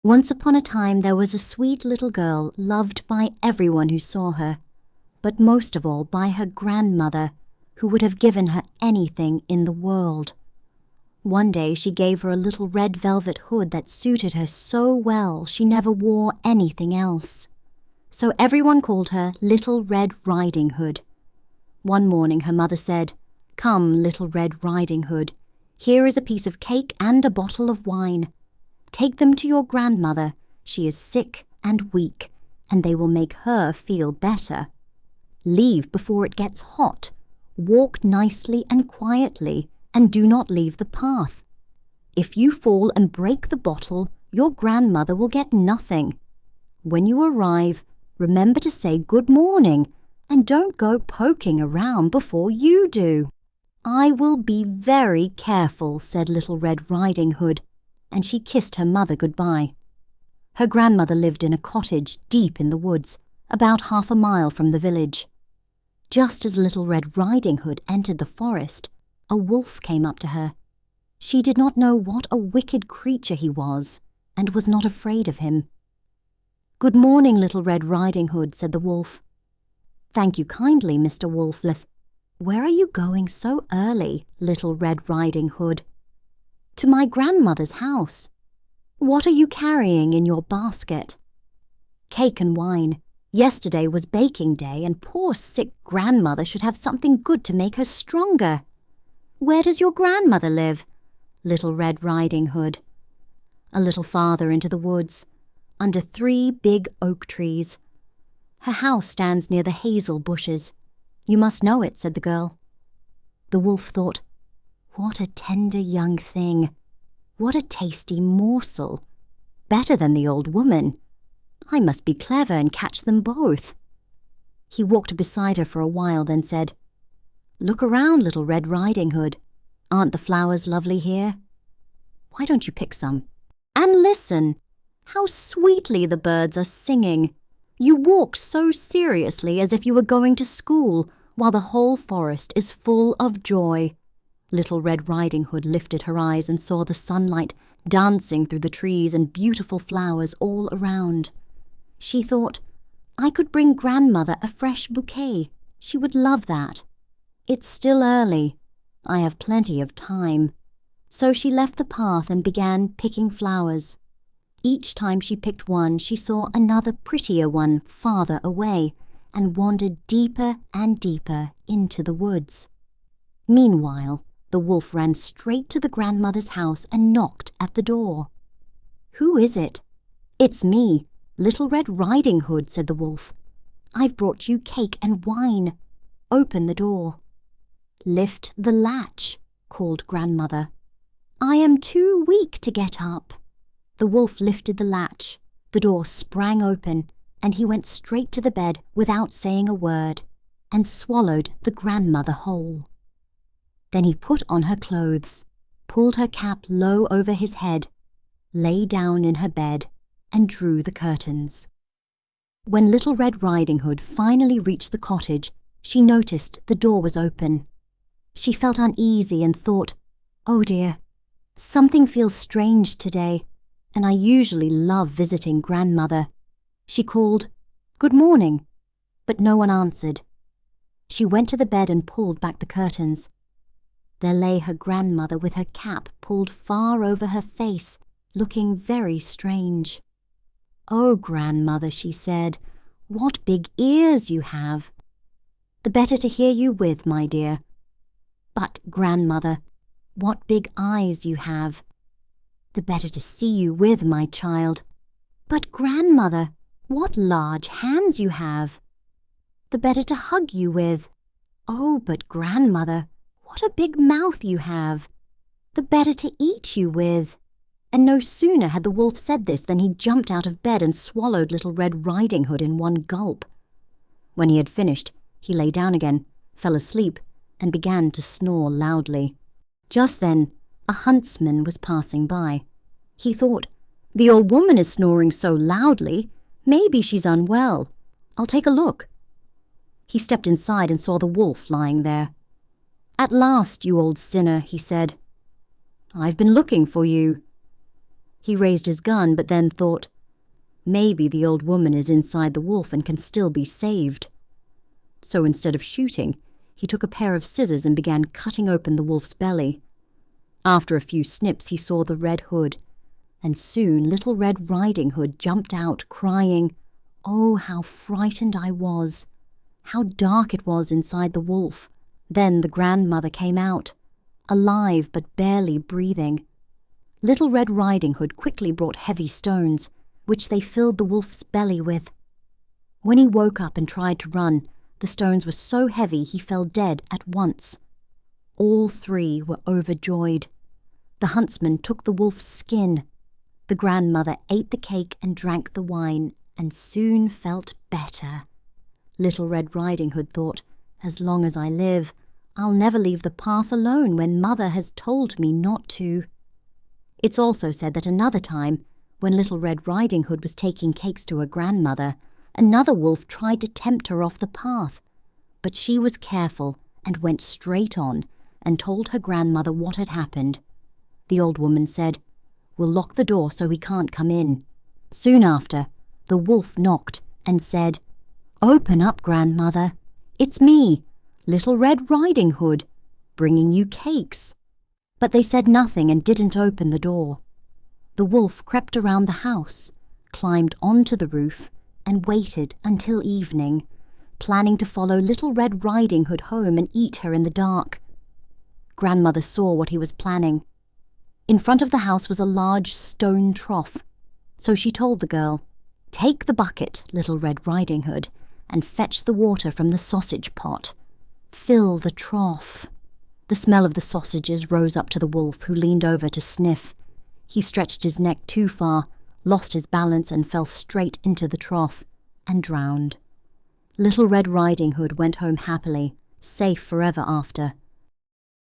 Once upon a time there was a sweet little girl loved by everyone who saw her, but most of all by her grandmother, who would have given her anything in the world. One day she gave her a little red velvet hood that suited her so well she never wore anything else. So everyone called her Little Red Riding Hood. One morning her mother said, "Come, Little Red Riding Hood, here is a piece of cake and a bottle of wine. Take them to your grandmother. She is sick and weak, and they will make her feel better. Leave before it gets hot. Walk nicely and quietly, and do not leave the path. If you fall and break the bottle, your grandmother will get nothing. When you arrive, remember to say good morning, and don't go poking around before you do." "I will be very careful," said Little Red Riding Hood, and she kissed her mother goodbye. Her grandmother lived in a cottage deep in the woods, about 1/2 mile from the village. Just as Little Red Riding Hood entered the forest, a wolf came up to her. She did not know what a wicked creature he was, and was not afraid of him. "Good morning, Little Red Riding Hood," said the wolf. "Thank you kindly, Mr. Wolfless. Where are you going so early, Little Red Riding Hood?" "To my grandmother's house." "What are you carrying in your basket?" "Cake and wine. Yesterday was baking day, and poor sick grandmother should have something good to make her stronger." "Where does your grandmother live?" Little Red Riding Hood. "A little farther into the woods, under 3 big oak trees. Her house stands near the hazel bushes. You must know it," said the girl. The wolf thought, "What a tender young thing! What a tasty morsel! Better than the old woman. I must be clever and catch them both." He walked beside her for a while, then said, "Look around, Little Red Riding Hood. Aren't the flowers lovely here? Why don't you pick some? And listen! How sweetly the birds are singing! You walk so seriously as if you were going to school, while the whole forest is full of joy." Little Red Riding Hood lifted her eyes and saw the sunlight dancing through the trees and beautiful flowers all around. She thought, "I could bring grandmother a fresh bouquet. She would love that. It's still early. I have plenty of time." So she left the path and began picking flowers. Each time she picked one, she saw another prettier one farther away, and wandered deeper and deeper into the woods. Meanwhile, the wolf ran straight to the grandmother's house and knocked at the door. "Who is it?" "It's me, Little Red Riding Hood," said the wolf. "I've brought you cake and wine. Open the door." "Lift the latch," called grandmother. "I am too weak to get up." The wolf lifted the latch. The door sprang open, and he went straight to the bed without saying a word, and swallowed the grandmother whole. Then he put on her clothes, pulled her cap low over his head, lay down in her bed, and drew the curtains. When Little Red Riding Hood finally reached the cottage, she noticed the door was open. She felt uneasy and thought, "Oh dear, something feels strange today, and I usually love visiting grandmother." She called, "Good morning," but no one answered. She went to the bed and pulled back the curtains. There lay her grandmother with her cap pulled far over her face, looking very strange. "Oh, grandmother," she said, "what big ears you have." "The better to hear you with, my dear." "But, grandmother, what big eyes you have." "The better to see you with, my child." "But, grandmother, what large hands you have." "The better to hug you with." "Oh, but grandmother, what a big mouth you have." "The better to eat you with." And no sooner had the wolf said this than he jumped out of bed and swallowed Little Red Riding Hood in one gulp. When he had finished, he lay down again, fell asleep, and began to snore loudly. Just then, a huntsman was passing by. He thought, "The old woman is snoring so loudly, maybe she's unwell. I'll take a look." He stepped inside and saw the wolf lying there. "At last, you old sinner," he said. "I've been looking for you." He raised his gun, but then thought, maybe the old woman is inside the wolf and can still be saved. So instead of shooting, he took a pair of scissors and began cutting open the wolf's belly. After a few snips, he saw the red hood, and soon Little Red Riding Hood jumped out, crying, "Oh, how frightened I was! How dark it was inside the wolf!" Then the grandmother came out, alive but barely breathing. Little Red Riding Hood quickly brought heavy stones, which they filled the wolf's belly with. When he woke up and tried to run, the stones were so heavy he fell dead at once. All three were overjoyed. The huntsman took the wolf's skin. The grandmother ate the cake and drank the wine, and soon felt better. Little Red Riding Hood thought, as long as I live, I'll never leave the path alone when Mother has told me not to. It's also said that another time, when Little Red Riding Hood was taking cakes to her grandmother, another wolf tried to tempt her off the path, but she was careful and went straight on and told her grandmother what had happened. The old woman said, "We'll lock the door so he can't come in." Soon after, the wolf knocked and said, "Open up, grandmother. It's me, Little Red Riding Hood, bringing you cakes." But they said nothing and didn't open the door. The wolf crept around the house, climbed onto the roof, and waited until evening, planning to follow Little Red Riding Hood home and eat her in the dark. Grandmother saw what he was planning. In front of the house was a large stone trough, so she told the girl, "Take the bucket, Little Red Riding Hood, and fetch the water from the sausage pot. Fill the trough." The smell of the sausages rose up to the wolf, who leaned over to sniff. He stretched his neck too far, lost his balance and fell straight into the trough, and drowned. Little Red Riding Hood went home happily, safe forever after.